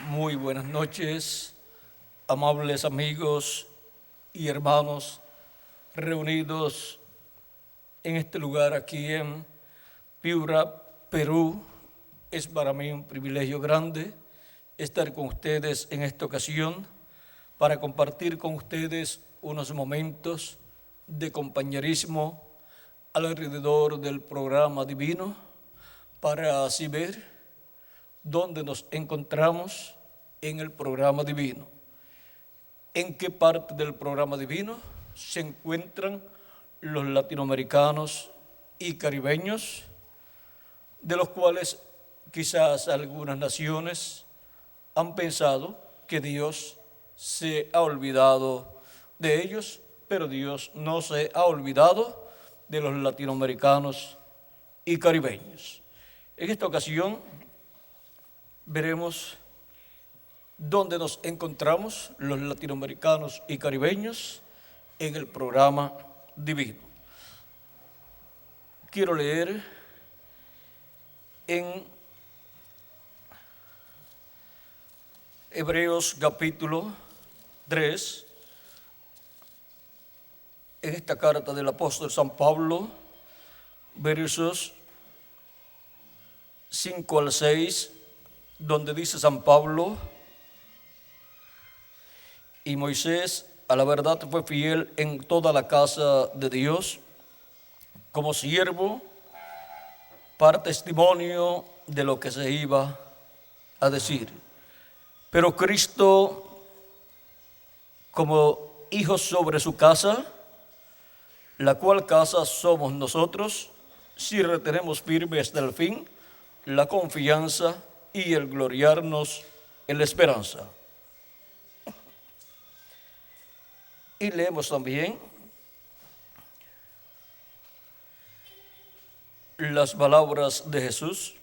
Muy buenas noches, amables amigos y hermanos reunidos en este lugar aquí en Piura, Perú. Es para mí un privilegio grande estar con ustedes en esta ocasión para compartir con ustedes unos momentos de compañerismo alrededor del programa divino, para así ver dónde nos encontramos en el programa divino, en qué parte del programa divino se encuentran los latinoamericanos y caribeños, de los cuales quizás algunas naciones han pensado que Dios se ha olvidado de ellos, pero Dios no se ha olvidado de los latinoamericanos y caribeños. En esta ocasión veremos dónde nos encontramos los latinoamericanos y caribeños en el programa divino. Quiero leer en Hebreos capítulo 3, en esta carta del apóstol San Pablo, versos 5 al 6, donde dice San Pablo: y Moisés a la verdad fue fiel en toda la casa de Dios, como siervo, para testimonio de lo que se iba a decir. Pero Cristo, como hijo sobre su casa, la cual casa somos nosotros, si retenemos firme hasta el fin la confianza y el gloriarnos en la esperanza. Y leemos también las palabras de Jesús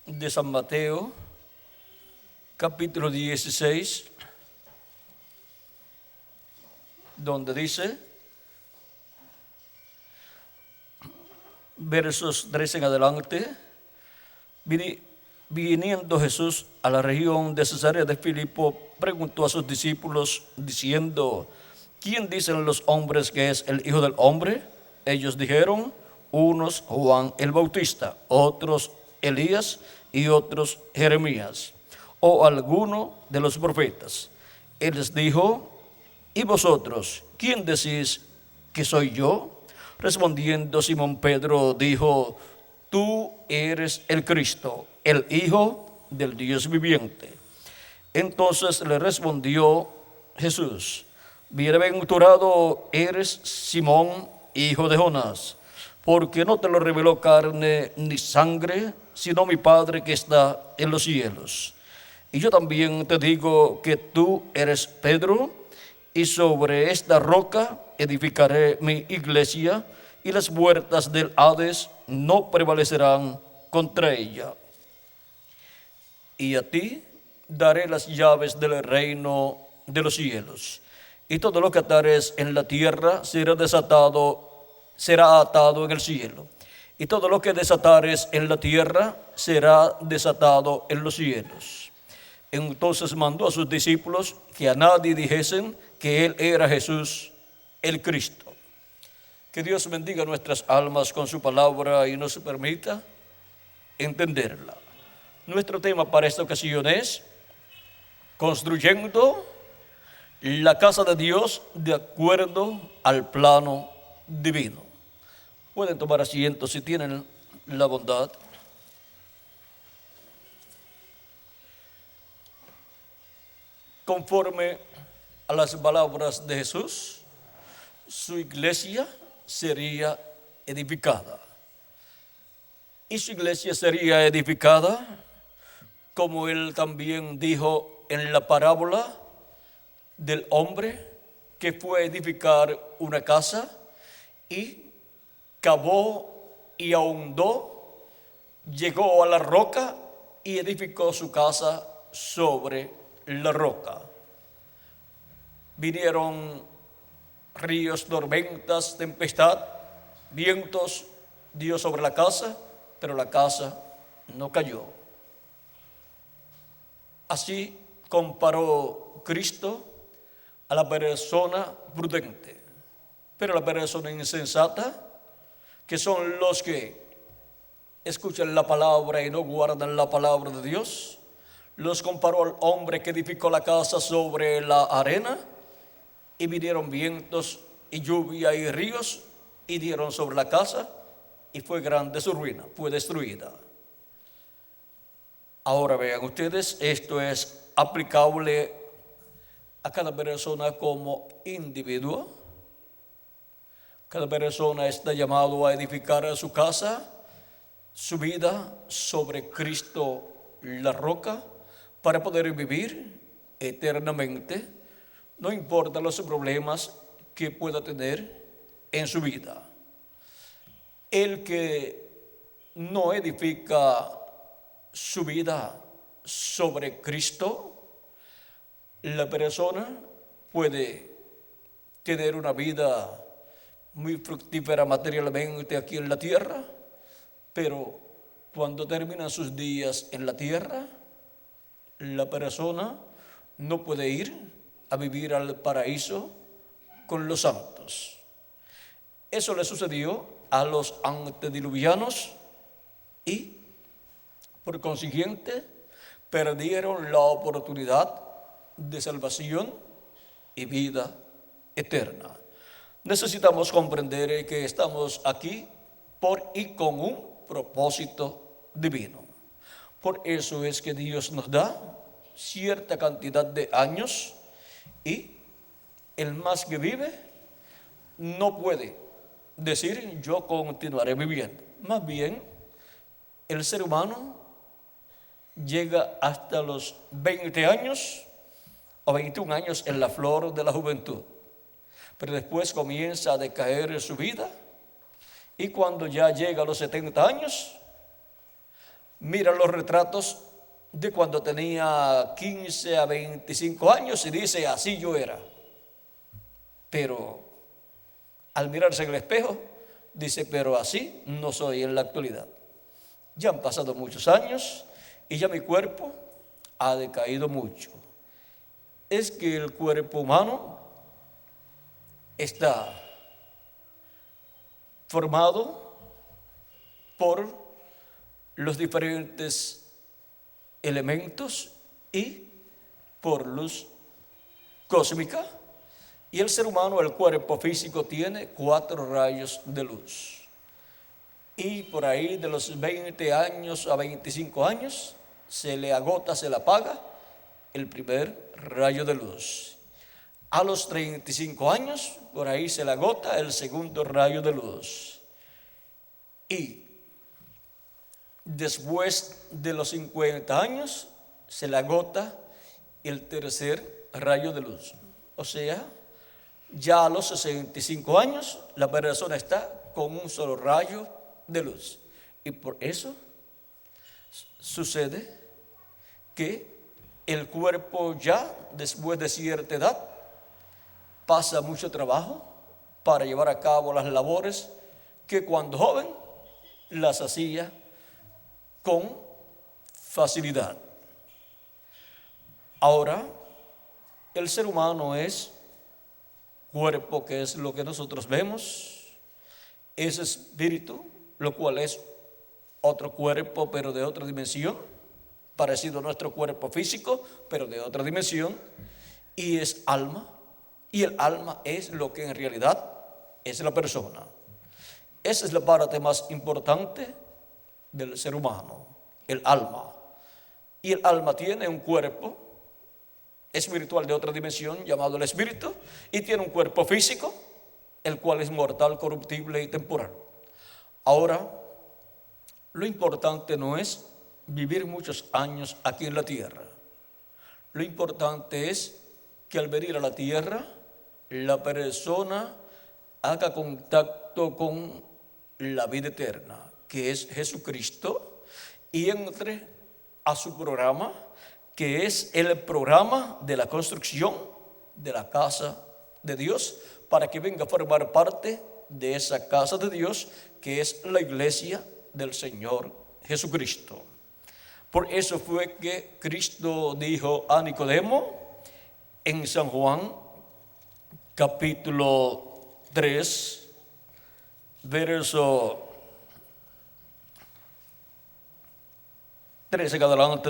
de San Mateo, capítulo 16, donde dice, versos 3 en adelante: viniendo Jesús a la región de Cesarea de Filipo, preguntó a sus discípulos diciendo: ¿quién dicen los hombres que es el Hijo del Hombre? Ellos dijeron: unos Juan el Bautista, otros Elías y otros Jeremías o alguno de los profetas. Él les dijo: ¿y vosotros quién decís que soy yo? Respondiendo Simón Pedro dijo: tú eres el Cristo, el Hijo del Dios viviente. Entonces le respondió Jesús: bienaventurado eres, Simón, hijo de Jonás, porque no te lo reveló carne ni sangre, sino mi Padre que está en los cielos. Y yo también te digo que tú eres Pedro, y sobre esta roca edificaré mi iglesia, y las puertas del Hades no prevalecerán contra ella. Y a ti daré las llaves del reino de los cielos. Y todo lo que atares en la tierra será atado en el cielo. Y todo lo que desatares en la tierra será desatado en los cielos. Entonces mandó a sus discípulos que a nadie dijesen que él era Jesús el Cristo. Que Dios bendiga nuestras almas con su palabra y nos permita entenderla. Nuestro tema para esta ocasión es construyendo la casa de Dios de acuerdo al plano divino. Pueden tomar asiento si tienen la bondad. Conforme a las palabras de Jesús, su iglesia sería edificada. Y su iglesia sería edificada, como él también dijo en la parábola del hombre que fue a edificar una casa y cavó y ahondó, llegó a la roca y edificó su casa sobre la roca. Vinieron ríos, tormentas, tempestad, vientos, dio sobre la casa, pero la casa no cayó. Así comparó Cristo a la persona prudente. Pero la persona insensata, que son los que escuchan la palabra y no guardan la palabra de Dios, los comparó al hombre que edificó la casa sobre la arena, y vinieron vientos y lluvia y ríos y dieron sobre la casa, y fue grande su ruina, fue destruida. Ahora vean ustedes, esto es aplicable a cada persona como individuo. Cada persona está llamado a edificar su casa, su vida sobre Cristo la roca, para poder vivir eternamente, no importa los problemas que pueda tener en su vida. El que no edifica su vida sobre Cristo, la persona puede tener una vida muy fructífera materialmente aquí en la tierra, pero cuando terminan sus días en la tierra, la persona no puede ir a vivir al paraíso con los santos. Eso le sucedió a los antediluvianos y, por consiguiente, perdieron la oportunidad de salvación y vida eterna. Necesitamos comprender que estamos aquí por y con un propósito divino. Por eso es que Dios nos da cierta cantidad de años, y el más que vive no puede decir yo continuaré viviendo. Más bien, el ser humano llega hasta los 20 años o 21 años en la flor de la juventud, pero después comienza a decaer su vida, y cuando ya llega a los 70 años, mira los retratos de cuando tenía 15 a 25 años y dice, así yo era. Pero al mirarse en el espejo, dice, pero así no soy en la actualidad. Ya han pasado muchos años y ya mi cuerpo ha decaído mucho. Es que el cuerpo humano está formado por los diferentes elementos y por luz cósmica, y el ser humano, el cuerpo físico, tiene 4 rayos de luz, y por ahí de los 20 años a 25 años se le agota, se le apaga el primer rayo de luz. A los 35 años por ahí se le agota el segundo rayo de luz, y después de los 50 años se le agota el tercer rayo de luz. O sea, ya a los 65 años la persona está con un solo rayo de luz. Y por eso sucede que el cuerpo ya después de cierta edad pasa mucho trabajo para llevar a cabo las labores que cuando joven las hacía con facilidad. Ahora, el ser humano es cuerpo, que es lo que nosotros vemos, es espíritu, lo cual es otro cuerpo, pero de otra dimensión, parecido a nuestro cuerpo físico, pero de otra dimensión, y es alma, y el alma es lo que en realidad es la persona. Esa es la parte más importante del ser humano, el alma. Y el alma tiene un cuerpo espiritual de otra dimensión llamado el espíritu, y tiene un cuerpo físico, el cual es mortal, corruptible y temporal. Ahora, lo importante no es vivir muchos años aquí en la tierra. Lo importante es que al venir a la tierra, la persona haga contacto con la vida eterna, que es Jesucristo, y entre a su programa, que es el programa de la construcción de la casa de Dios, para que venga a formar parte de esa casa de Dios, que es la iglesia del Señor Jesucristo. Por eso fue que Cristo dijo a Nicodemo en San Juan capítulo 3, verso 13 en adelante,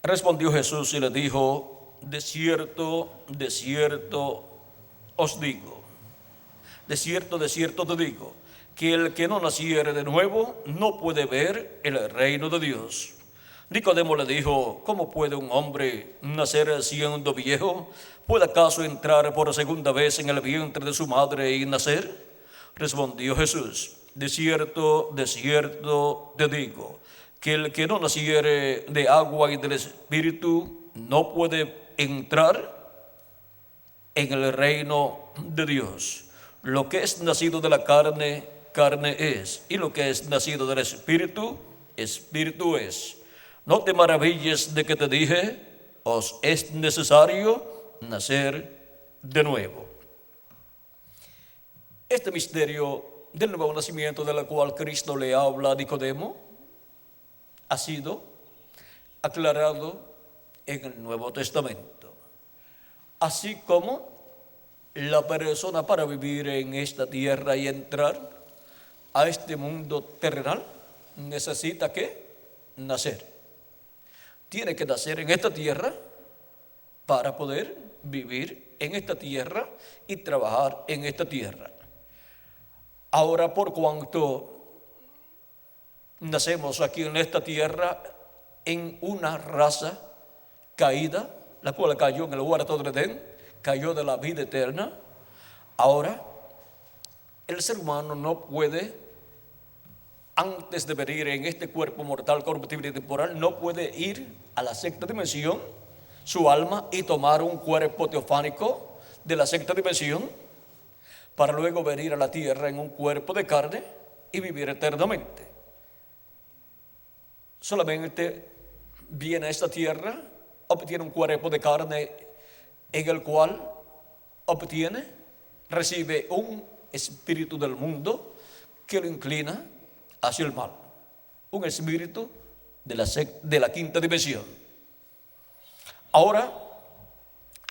respondió Jesús y le dijo: de cierto os digo, de cierto te digo, que el que no naciere de nuevo no puede ver el reino de Dios. Nicodemo le dijo: ¿cómo puede un hombre nacer siendo viejo? ¿Puede acaso entrar por segunda vez en el vientre de su madre y nacer? Respondió Jesús: de cierto te digo, que el que no naciere de agua y del Espíritu no puede entrar en el reino de Dios. Lo que es nacido de la carne, carne es, y lo que es nacido del Espíritu, Espíritu es. No te maravilles de que te dije: os es necesario nacer de nuevo. Este misterio del nuevo nacimiento, del cual Cristo le habla a Nicodemo, ha sido aclarado en el Nuevo Testamento. Así como la persona, para vivir en esta tierra y entrar a este mundo terrenal, necesita que nacer. Tiene que nacer en esta tierra para poder vivir en esta tierra y trabajar en esta tierra. Ahora, por cuanto nacemos aquí en esta tierra en una raza caída, la cual cayó en el huerto de Edén, cayó de la vida eterna. Ahora, el ser humano no puede, antes de venir en este cuerpo mortal, corruptible y temporal, no puede ir a la sexta dimensión, su alma, y tomar un cuerpo teofánico de la sexta dimensión, para luego venir a la tierra en un cuerpo de carne y vivir eternamente. Solamente viene a esta tierra, obtiene un cuerpo de carne en el cual recibe un espíritu del mundo que lo inclina hacia el mal, un espíritu de la quinta dimensión. Ahora,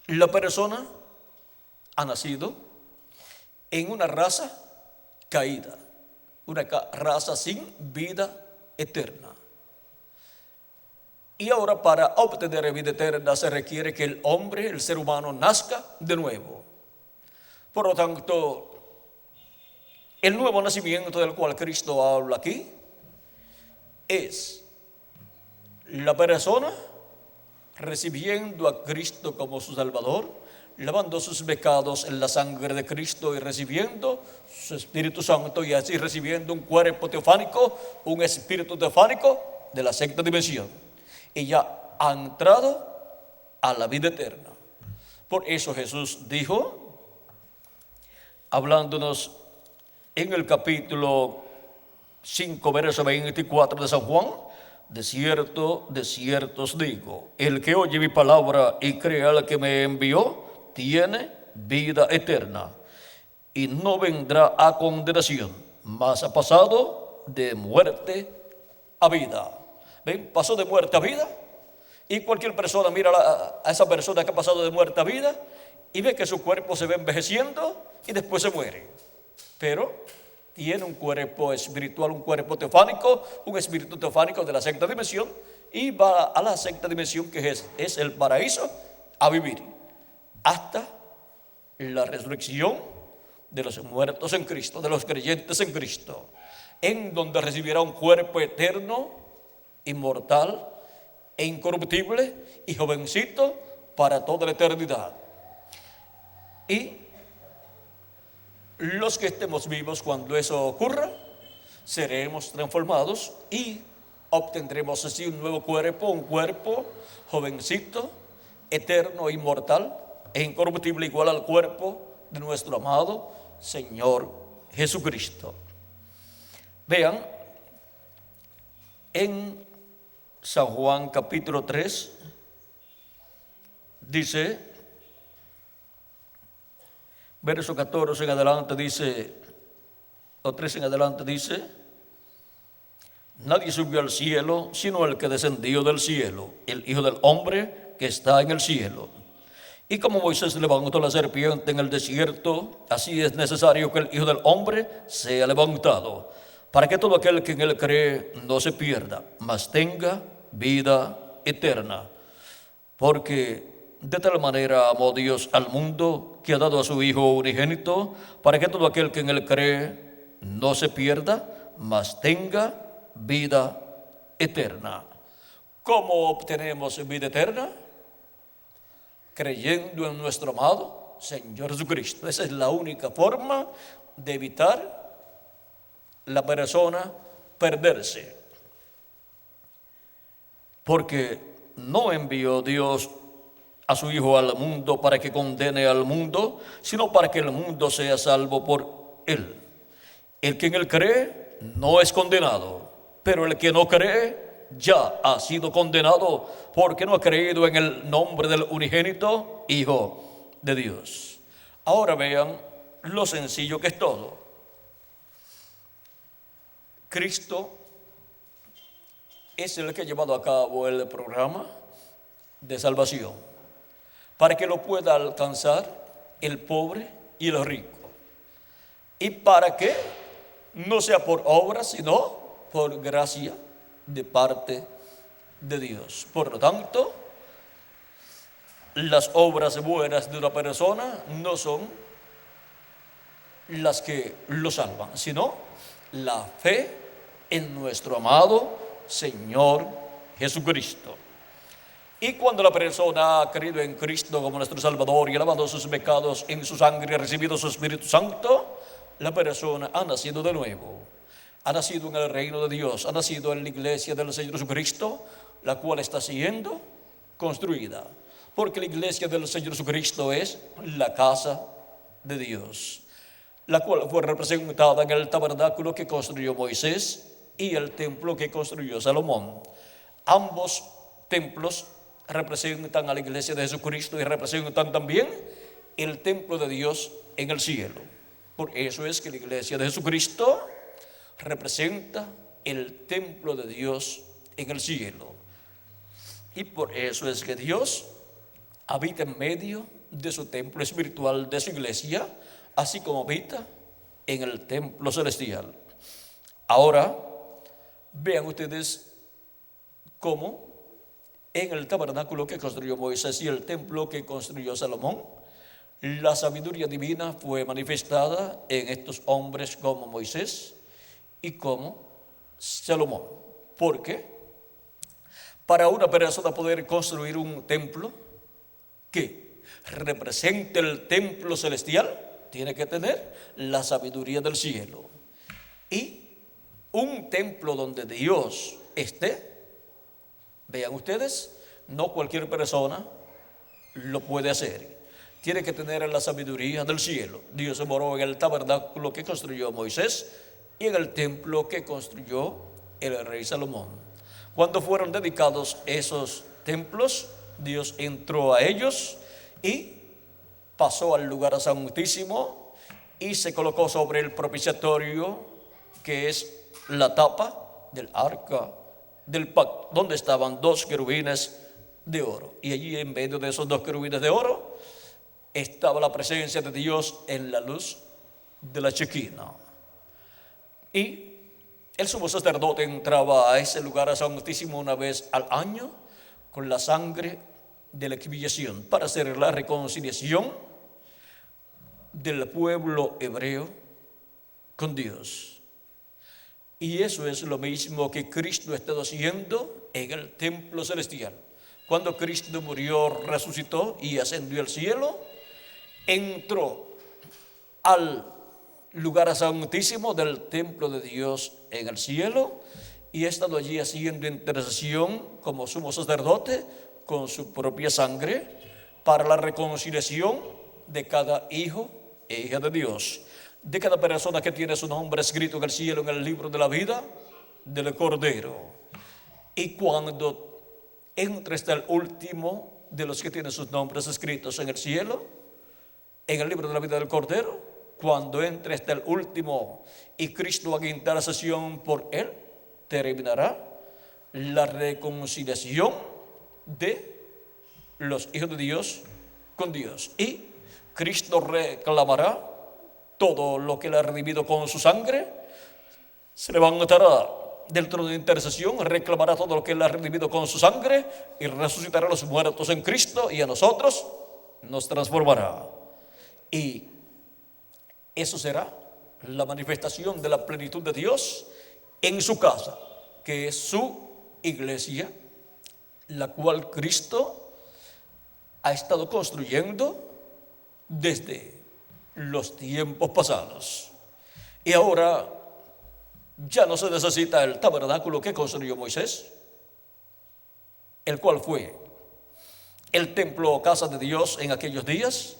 la persona ha nacido en una raza caída, una raza sin vida eterna. Y ahora, para obtener vida eterna, se requiere que el hombre, el ser humano, nazca de nuevo. Por lo tanto, el nuevo nacimiento del cual Cristo habla aquí es la persona recibiendo a Cristo como su Salvador, lavando sus pecados en la sangre de Cristo y recibiendo su Espíritu Santo, y así recibiendo un cuerpo teofánico, un espíritu teofánico de la sexta dimensión. Y ya ha entrado a la vida eterna. Por eso Jesús dijo, hablándonos en el capítulo 5, verso 24 de San Juan: de cierto os digo, el que oye mi palabra y cree al que me envió, tiene vida eterna, y no vendrá a condenación, mas ha pasado de muerte a vida. ¿Ven? Pasó de muerte a vida. Y cualquier persona mira a esa persona que ha pasado de muerte a vida y ve que su cuerpo se va envejeciendo y después se muere. Pero tiene un cuerpo espiritual, un cuerpo teofánico, un espíritu teofánico de la sexta dimensión, y va a la sexta dimensión, que es el paraíso, a vivir hasta la resurrección de los muertos en Cristo, de los creyentes en Cristo, en donde recibirá un cuerpo eterno, inmortal e incorruptible y jovencito para toda la eternidad. Y los que estemos vivos cuando eso ocurra, seremos transformados y obtendremos así un nuevo cuerpo, un cuerpo jovencito, eterno, inmortal e incorruptible, igual al cuerpo de nuestro amado Señor Jesucristo. Vean, en San Juan capítulo 3 dice, verso 14 en adelante dice, o 13 en adelante dice: Nadie subió al cielo, sino el que descendió del cielo, el Hijo del Hombre que está en el cielo. Y como Moisés levantó la serpiente en el desierto, así es necesario que el Hijo del Hombre sea levantado, para que todo aquel que en él cree no se pierda, mas tenga vida eterna. Porque de tal manera amó Dios al mundo, que ha dado a su Hijo unigénito, para que todo aquel que en él cree no se pierda, mas tenga vida eterna. ¿Cómo obtenemos vida eterna? Creyendo en nuestro amado Señor Jesucristo. Esa es la única forma de evitar la persona perderse. Porque no envió Dios a su Hijo al mundo para que condene al mundo, sino para que el mundo sea salvo por él. El que en él cree no es condenado, pero el que no cree ya ha sido condenado porque no ha creído en el nombre del unigénito Hijo de Dios. Ahora vean lo sencillo que es todo. Cristo es el que ha llevado a cabo el programa de salvación para que lo pueda alcanzar el pobre y el rico, y para que no sea por obras sino por gracia de parte de Dios. Por lo tanto, las obras buenas de una persona no son las que lo salvan, sino la fe en nuestro amado Señor Jesucristo. Y cuando la persona ha creído en Cristo como nuestro Salvador y ha lavado sus pecados en su sangre y ha recibido su Espíritu Santo, la persona ha nacido de nuevo. Ha nacido en el reino de Dios, ha nacido en la iglesia del Señor Jesucristo, la cual está siendo construida. Porque la iglesia del Señor Jesucristo es la casa de Dios, la cual fue representada en el tabernáculo que construyó Moisés y el templo que construyó Salomón. Ambos templos representan a la iglesia de Jesucristo y representan también el templo de Dios en el cielo. Por eso es que la iglesia de Jesucristo representa el templo de Dios en el cielo. Y por eso es que Dios habita en medio de su templo espiritual, de su iglesia, así como habita en el templo celestial. Ahora, vean ustedes cómo en el tabernáculo que construyó Moisés y el templo que construyó Salomón, la sabiduría divina fue manifestada en estos hombres como Moisés y como Salomón. ¿Por qué? Para una persona poder construir un templo que represente el templo celestial, tiene que tener la sabiduría del cielo. Y un templo donde Dios esté, vean ustedes, no cualquier persona lo puede hacer. Tiene que tener la sabiduría del cielo. Dios se moró en el tabernáculo que construyó Moisés y en el templo que construyó el rey Salomón. Cuando fueron dedicados esos templos, Dios entró a ellos y pasó al lugar santísimo y se colocó sobre el propiciatorio, que es la tapa del arca del pacto, donde estaban dos querubines de oro. Y allí en medio de esos dos querubines de oro estaba la presencia de Dios en la luz de la Shequina. Y el sumo sacerdote entraba a ese lugar santísimo una vez al año con la sangre de la expiación para hacer la reconciliación del pueblo hebreo con Dios. Y eso es lo mismo que Cristo ha estado haciendo en el templo celestial. Cuando Cristo murió, resucitó y ascendió al cielo, entró al lugar santísimo del templo de Dios en el cielo y ha estado allí haciendo intercesión como sumo sacerdote con su propia sangre para la reconciliación de cada hijo e hija de Dios, de cada persona que tiene su nombre escrito en el cielo, en el libro de la vida del Cordero. Y cuando entra hasta el último de los que tienen sus nombres escritos en el cielo, en el libro de la vida del Cordero, cuando entre hasta el último y Cristo haga intercesión por él, terminará la reconciliación de los hijos de Dios con Dios. Y Cristo reclamará todo lo que Él ha redimido con su sangre. Se levantará del trono de intercesión, reclamará todo lo que Él ha redimido con su sangre y resucitará a los muertos en Cristo, y a nosotros nos transformará. Y eso será la manifestación de la plenitud de Dios en su casa, que es su iglesia, la cual Cristo ha estado construyendo desde los tiempos pasados. Y ahora ya no se necesita el tabernáculo que construyó Moisés, el cual fue el templo o casa de Dios en aquellos días,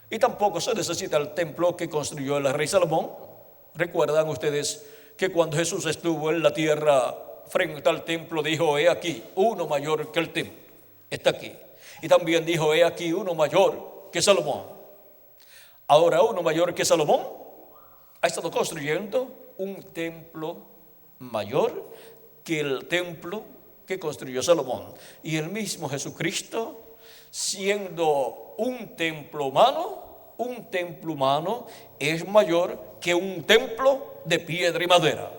y tampoco se necesita el templo que construyó el rey Salomón. Recuerdan ustedes que cuando Jesús estuvo en la tierra frente al templo, dijo: he aquí uno mayor que el templo, está aquí. Y también dijo: he aquí uno mayor que Salomón. Ahora uno mayor que Salomón ha estado construyendo un templo mayor que el templo que construyó Salomón. Y el mismo Jesucristo, siendo un templo humano, es mayor que un templo de piedra y madera.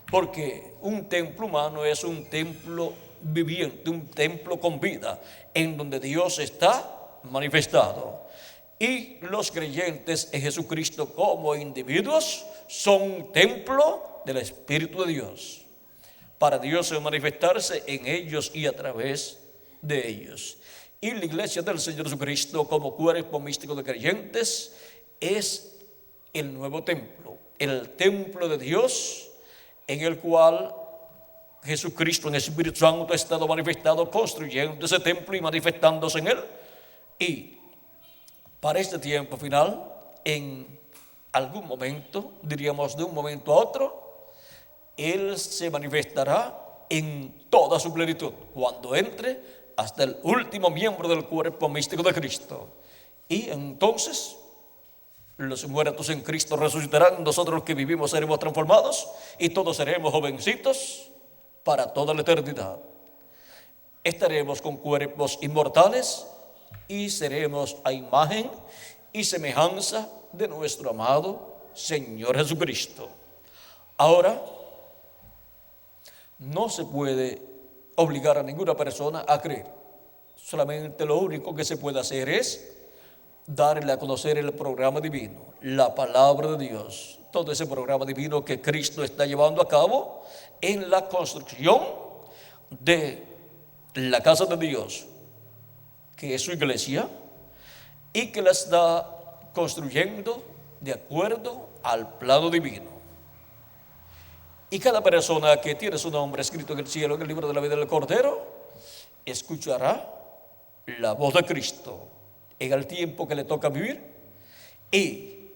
Porque un templo humano es un templo viviente, un templo con vida, en donde Dios está manifestado. Y los creyentes en Jesucristo como individuos son un templo del Espíritu de Dios, para Dios manifestarse en ellos y a través de ellos. Y la iglesia del Señor Jesucristo como cuerpo místico de creyentes es el nuevo templo, el templo de Dios, en el cual Jesucristo en el Espíritu Santo ha estado manifestado, construyendo ese templo y manifestándose en él. Y para este tiempo final, en algún momento, diríamos de un momento a otro, Él se manifestará en toda su plenitud, cuando entre hasta el último miembro del cuerpo místico de Cristo. Y entonces los muertos en Cristo resucitarán, nosotros los que vivimos seremos transformados y todos seremos jovencitos para toda la eternidad. Estaremos con cuerpos inmortales y seremos a imagen y semejanza de nuestro amado Señor Jesucristo. Ahora, no se puede obligar a ninguna persona a creer. Solamente lo único que se puede hacer es darle a conocer el programa divino, la palabra de Dios, todo ese programa divino que Cristo está llevando a cabo en la construcción de la casa de Dios, que es su iglesia, y que la está construyendo de acuerdo al plano divino. Y cada persona que tiene su nombre escrito en el cielo, en el libro de la vida del Cordero, escuchará la voz de Cristo en el tiempo que le toca vivir, y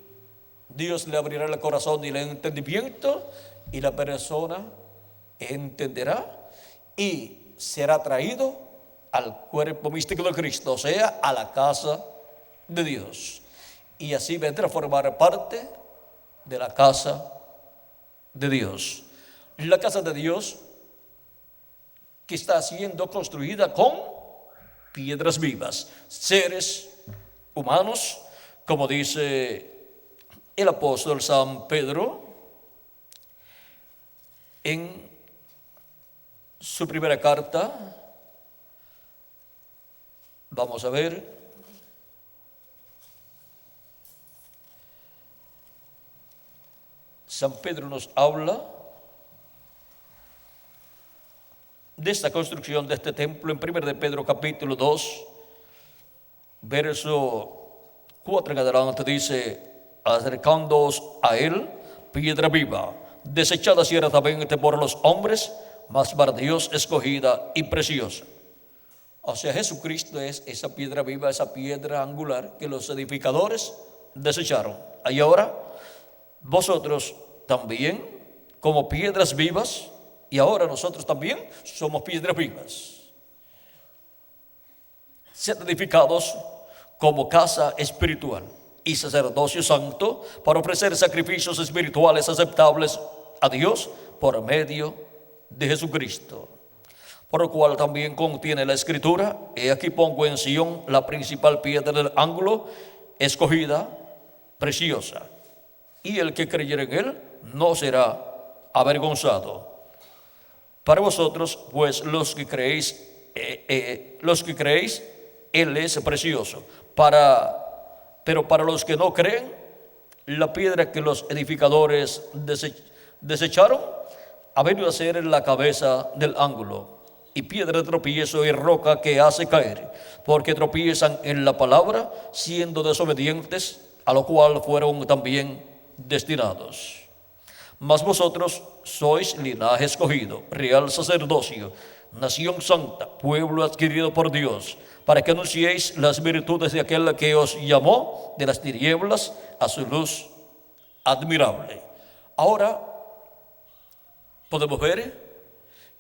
Dios le abrirá el corazón y el entendimiento, y la persona entenderá y será traído al cuerpo místico de Cristo, o sea, a la casa de Dios, y así vendrá a formar parte de la casa de Dios. La casa de Dios que está siendo construida con piedras vivas, seres humanos, como dice el apóstol San Pedro en su primera carta. Vamos a ver. San Pedro nos habla de esta construcción de este templo en 1 de Pedro capítulo 2, verso 4 en adelante, dice: acercándoos a él, piedra viva, desechada ciertamente por los hombres, mas para Dios escogida y preciosa. O sea, Jesucristo es esa piedra viva, esa piedra angular que los edificadores desecharon. Y ahora vosotros también, como piedras vivas, y ahora nosotros también somos piedras vivas, sed edificados como casa espiritual y sacerdocio santo, para ofrecer sacrificios espirituales aceptables a Dios por medio de Jesucristo. Por lo cual también contiene la escritura: he aquí pongo en Sión la principal piedra del ángulo, escogida, preciosa, y el que creyere en él no será avergonzado. Para vosotros, pues, los que creéis, él es precioso. Pero para los que no creen, la piedra que los edificadores desecharon ha venido a ser la cabeza del ángulo, y piedra de tropiezo y roca que hace caer, porque tropiezan en la palabra, siendo desobedientes, a lo cual fueron también destinados. Mas vosotros sois linaje escogido, real sacerdocio, nación santa, pueblo adquirido por Dios, para que anunciéis las virtudes de aquel que os llamó de las tinieblas a su luz admirable. Ahora podemos ver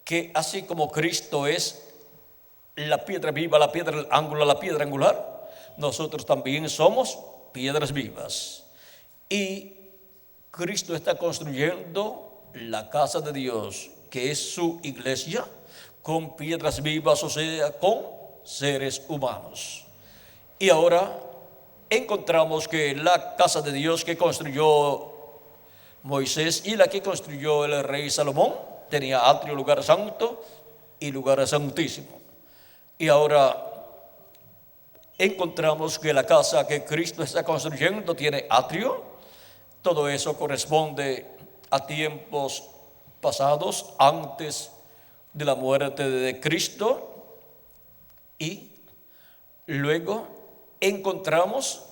que así como Cristo es la piedra viva, la piedra del ángulo, la piedra angular, nosotros también somos piedras vivas. Y Cristo está construyendo la casa de Dios, que es su iglesia, con piedras vivas, o sea, con seres humanos. Y ahora encontramos que la casa de Dios que construyó Moisés y la que construyó el rey Salomón tenía atrio, lugar santo y lugar santísimo. Y ahora encontramos que la casa que Cristo está construyendo tiene atrio. Todo eso corresponde a tiempos pasados, antes de la muerte de Cristo. Y luego encontramos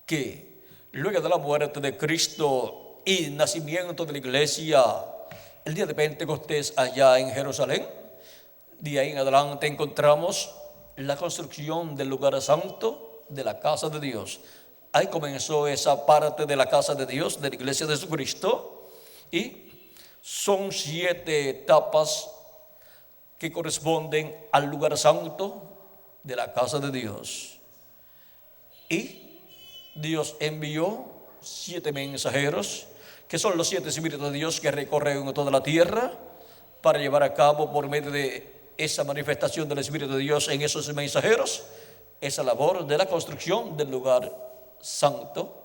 que luego de la muerte de Cristo y nacimiento de la iglesia, el día de Pentecostés allá en Jerusalén, de ahí en adelante encontramos la construcción del lugar santo, de la casa de Dios. Ahí comenzó esa parte de la casa de Dios, de la iglesia de Jesucristo, y son 7 etapas que corresponden al lugar santo de la casa de Dios. Y Dios envió 7 mensajeros, que son los 7 espíritus de Dios que recorren toda la tierra, para llevar a cabo por medio de esa manifestación del Espíritu de Dios en esos mensajeros, esa labor de la construcción del lugar santo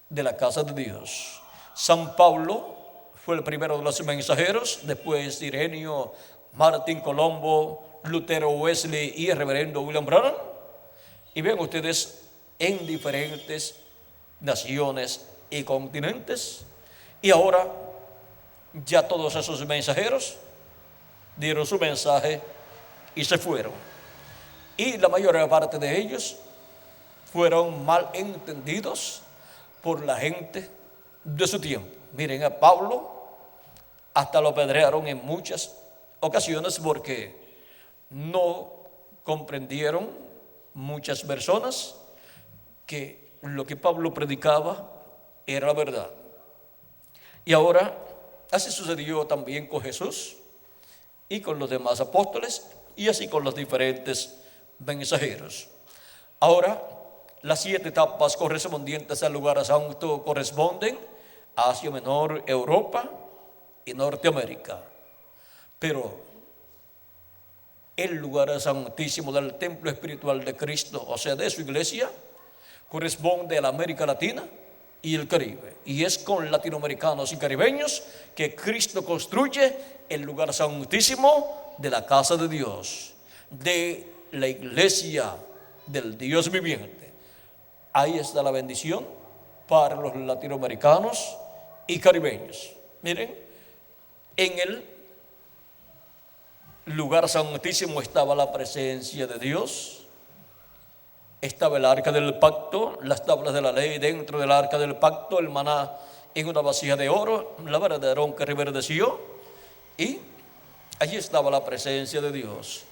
de la casa de Dios. San Pablo fue el primero de los mensajeros, después Ireneo, Martín Colombo, Lutero, Wesley y el reverendo William Branham. Y ven ustedes, en diferentes naciones y continentes. Y ahora ya todos esos mensajeros dieron su mensaje y se fueron. Y la mayor parte de ellos fueron mal entendidos por la gente de su tiempo. Miren, a Pablo hasta lo apedrearon en muchas ocasiones porque no comprendieron muchas personas que lo que Pablo predicaba era la verdad. Y ahora así sucedió también con Jesús y con los demás apóstoles, y así con los diferentes mensajeros. Ahora, las 7 etapas correspondientes al lugar santo corresponden a Asia Menor, Europa y Norteamérica. Pero el lugar santísimo del templo espiritual de Cristo, o sea, de su iglesia, corresponde a la América Latina y el Caribe. Y es con latinoamericanos y caribeños que Cristo construye el lugar santísimo de la casa de Dios, de la iglesia del Dios viviente. Ahí está la bendición para los latinoamericanos y caribeños. Miren, en el lugar santísimo estaba la presencia de Dios. Estaba el arca del pacto, las tablas de la ley dentro del arca del pacto, el maná en una vasija de oro, la vara de Aarón que reverdeció, y allí estaba la presencia de Dios.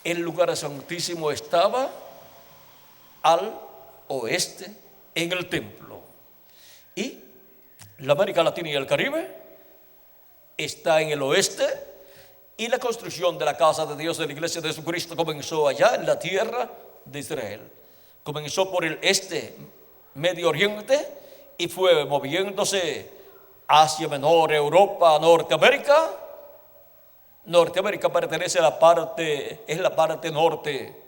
El lugar santísimo estaba al oeste en el templo, y la América Latina y el Caribe está en el oeste, y la construcción de la casa de Dios de la iglesia de Jesucristo comenzó allá en la tierra de Israel. Comenzó por el este, Medio Oriente, y fue moviéndose Asia Menor, Europa, Norteamérica, Norteamérica pertenece a es la parte norte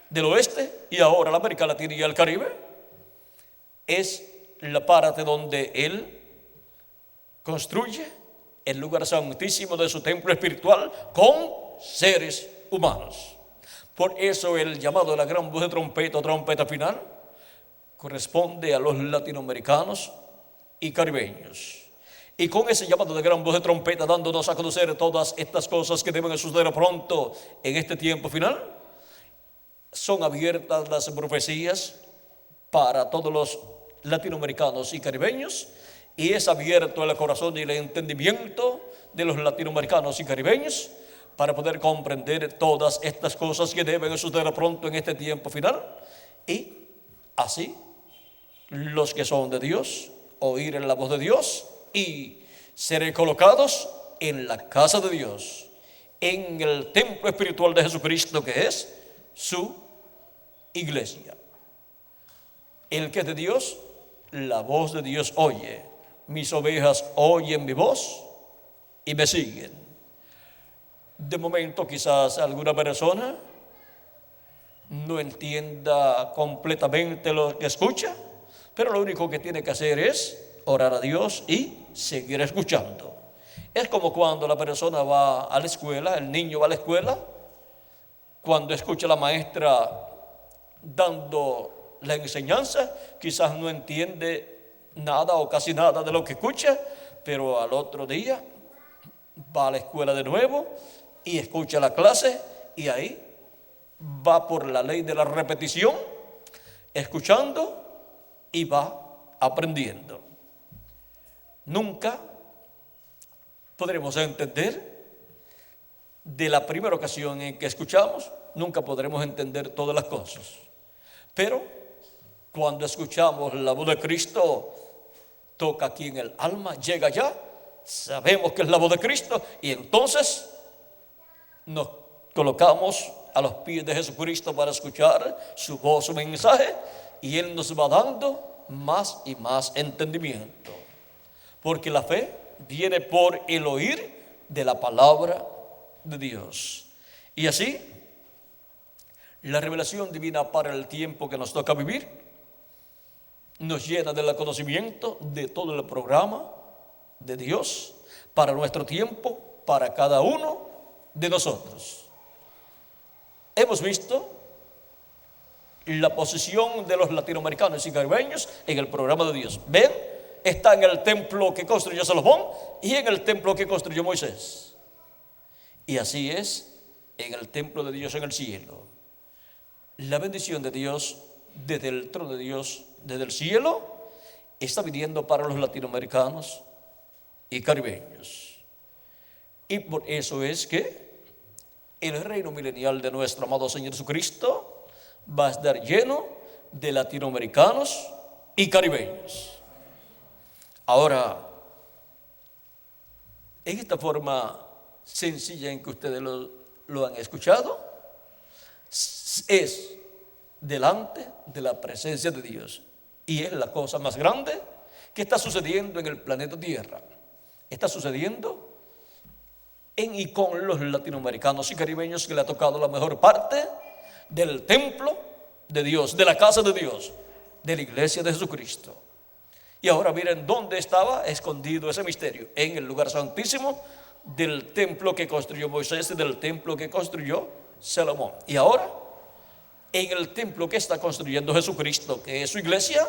del oeste, y ahora la América Latina y el Caribe es la parte donde Él construye el lugar santísimo de su templo espiritual con seres humanos. Por eso el llamado de la gran voz de trompeta o trompeta final corresponde a los latinoamericanos y caribeños. Y con ese llamado de gran voz de trompeta, dándonos a conocer todas estas cosas que deben suceder pronto en este tiempo final, son abiertas las profecías para todos los latinoamericanos y caribeños, y es abierto el corazón y el entendimiento de los latinoamericanos y caribeños para poder comprender todas estas cosas que deben suceder pronto en este tiempo final, y así los que son de Dios oír la voz de Dios y ser colocados en la casa de Dios, en el templo espiritual de Jesucristo, que es su iglesia. El que es de Dios, la voz de Dios oye. Mis ovejas oyen mi voz y me siguen. De momento quizás alguna persona no entienda completamente lo que escucha, pero lo único que tiene que hacer es orar a Dios y seguir escuchando. Es como cuando la persona va a la escuela, el niño va a la escuela, cuando escucha a la maestra dando la enseñanza, quizás no entiende nada o casi nada de lo que escucha, pero al otro día va a la escuela de nuevo y escucha la clase, y ahí va por la ley de la repetición, escuchando y va aprendiendo. Nunca podremos entender de la primera ocasión en que escuchamos, nunca podremos entender todas las cosas. Pero cuando escuchamos la voz de Cristo, toca aquí en el alma, llega allá, sabemos que es la voz de Cristo, y entonces nos colocamos a los pies de Jesucristo para escuchar su voz, su mensaje, y Él nos va dando más y más entendimiento. Porque la fe viene por el oír de la palabra de Dios. Y así, la revelación divina para el tiempo que nos toca vivir nos llena del conocimiento de todo el programa de Dios para nuestro tiempo, para cada uno de nosotros. Hemos visto la posición de los latinoamericanos y caribeños en el programa de Dios. Ven, está en el templo que construyó Salomón y en el templo que construyó Moisés. Y así es en el templo de Dios en el cielo. La bendición de Dios desde el trono de Dios, desde el cielo, está viniendo para los latinoamericanos y caribeños. Y por eso es que el reino milenial de nuestro amado Señor Jesucristo va a estar lleno de latinoamericanos y caribeños. Ahora, en esta forma sencilla en que ustedes lo han escuchado, es delante de la presencia de Dios, y es la cosa más grande que está sucediendo en el planeta Tierra. Está sucediendo en y con los latinoamericanos y caribeños, que le ha tocado la mejor parte del templo de Dios, de la casa de Dios, de la iglesia de Jesucristo. Y ahora miren dónde estaba escondido ese misterio: en el lugar santísimo del templo que construyó Moisés y del templo que construyó Salomón. Y ahora, en el templo que está construyendo Jesucristo, que es su iglesia,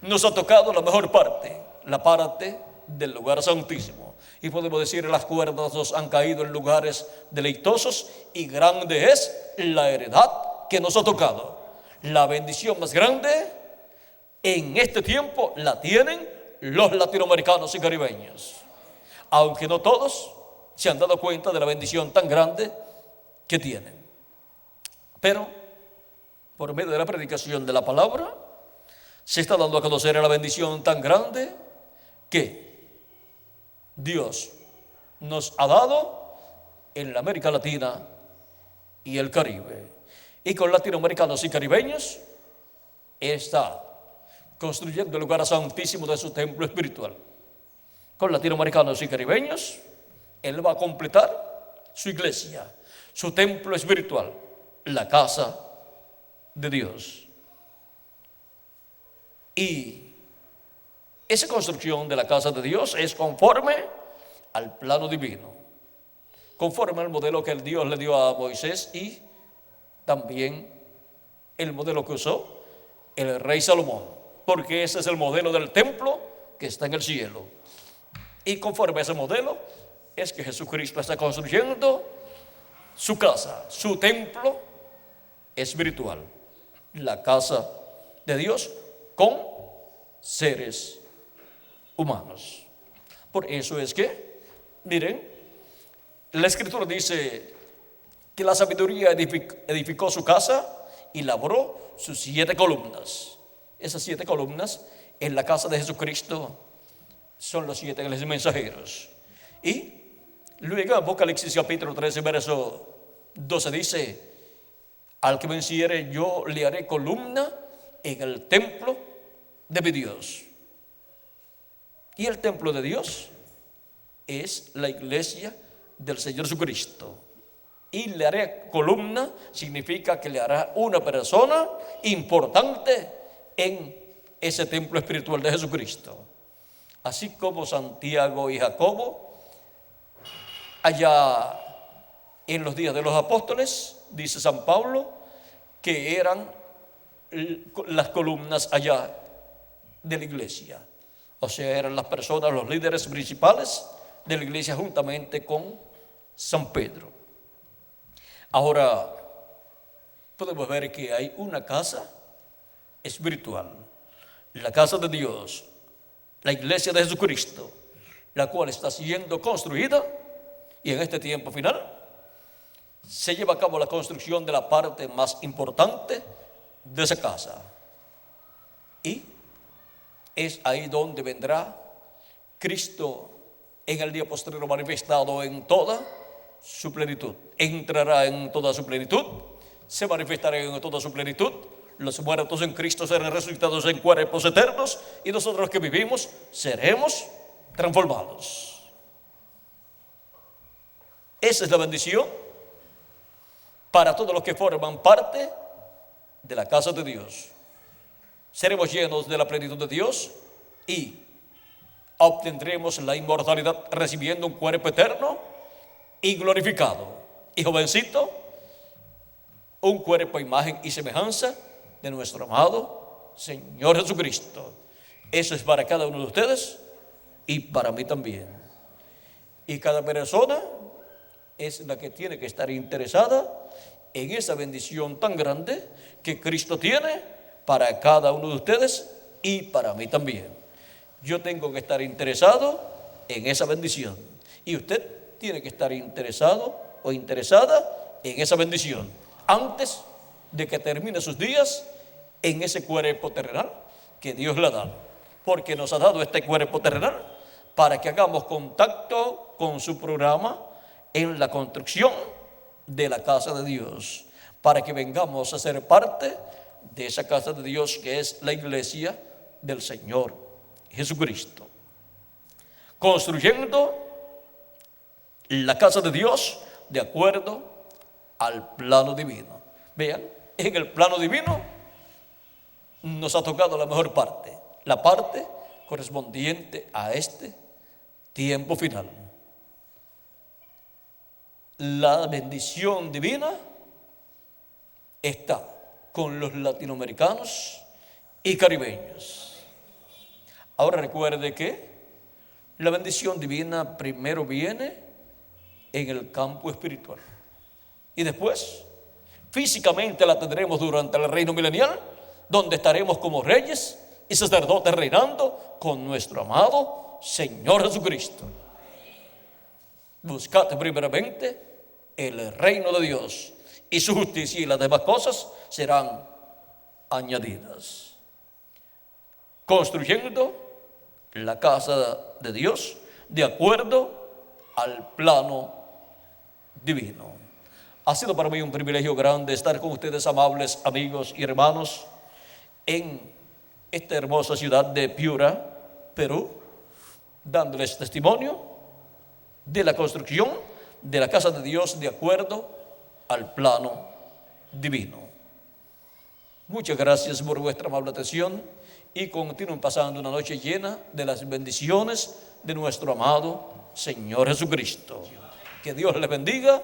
nos ha tocado la mejor parte, la parte del lugar santísimo. Y podemos decir, las cuerdas nos han caído en lugares deleitosos, y grande es la heredad que nos ha tocado. La bendición más grande en este tiempo la tienen los latinoamericanos y caribeños, aunque no todos se han dado cuenta de la bendición tan grande que tienen. Pero por medio de la predicación de la palabra se está dando a conocer la bendición tan grande que Dios nos ha dado en la América Latina y el Caribe. Y con latinoamericanos y caribeños está construyendo el lugar santísimo de su templo espiritual. Con latinoamericanos y caribeños, Él va a completar su iglesia, su templo espiritual, la casa de Dios. Y esa construcción de la casa de Dios es conforme al plano divino, conforme al modelo que el Dios le dio a Moisés y también el modelo que usó el rey Salomón, porque ese es el modelo del templo que está en el cielo. Y conforme a ese modelo es que Jesucristo está construyendo su casa, su templo espiritual, la casa de Dios con seres humanos. Por eso es que, miren, la Escritura dice que la sabiduría edificó su casa y labró sus 7 columnas. Esas 7 columnas en la casa de Jesucristo son los 7 ángeles mensajeros. Y luego en Apocalipsis capítulo 13 verso 12 dice: al que venciere yo le haré columna en el templo de mi Dios. Y el templo de Dios es la iglesia del Señor Jesucristo. Y le haré columna significa que le hará una persona importante en ese templo espiritual de Jesucristo. Así como Santiago y Jacobo, allá en los días de los apóstoles, dice San Pablo, que eran las columnas allá de la iglesia. O sea, eran las personas, los líderes principales de la iglesia juntamente con San Pedro. Ahora podemos ver que hay una casa espiritual, la casa de Dios, la iglesia de Jesucristo, la cual está siendo construida, y en este tiempo final se lleva a cabo la construcción de la parte más importante de esa casa. Y es ahí donde vendrá Cristo en el día postrero manifestado en toda su plenitud. Entrará en toda su plenitud, se manifestará en toda su plenitud. Los muertos en Cristo serán resucitados en cuerpos eternos, y nosotros los que vivimos seremos transformados. Esa es la bendición para todos los que forman parte de la casa de Dios. Seremos llenos de la plenitud de Dios y obtendremos la inmortalidad recibiendo un cuerpo eterno y glorificado. Y jovencito, un cuerpo, imagen y semejanza de nuestro amado Señor Jesucristo. Eso es para cada uno de ustedes y para mí también. Y cada persona es la que tiene que estar interesada en esa bendición tan grande que Cristo tiene para cada uno de ustedes y para mí también. Yo tengo que estar interesado en esa bendición, y usted tiene que estar interesado o interesada en esa bendición antes de que termine sus días en ese cuerpo terrenal que Dios le ha dado, porque nos ha dado este cuerpo terrenal para que hagamos contacto con su programa en la construcción de la casa de Dios, para que vengamos a ser parte de esa casa de Dios que es la iglesia del Señor Jesucristo, construyendo la casa de Dios de acuerdo al plano divino. Vean, en el plano divino nos ha tocado la mejor parte, la parte correspondiente a este tiempo final. La bendición divina está con los latinoamericanos y caribeños. Ahora recuerde que la bendición divina primero viene en el campo espiritual y después físicamente la tendremos durante el reino milenial, donde estaremos como reyes y sacerdotes reinando con nuestro amado Señor Jesucristo. Buscad primeramente el reino de Dios y su justicia, y las demás cosas serán añadidas. Construyendo la casa de Dios de acuerdo al plano divino. Ha sido para mí un privilegio grande estar con ustedes, amables amigos y hermanos, en esta hermosa ciudad de Piura, Perú, dándoles testimonio de la construcción de la casa de Dios de acuerdo al plano divino. Muchas gracias por vuestra amable atención y continúen pasando una noche llena de las bendiciones de nuestro amado Señor Jesucristo. Que Dios les bendiga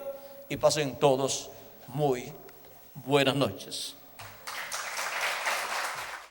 y pasen todos muy buenas noches.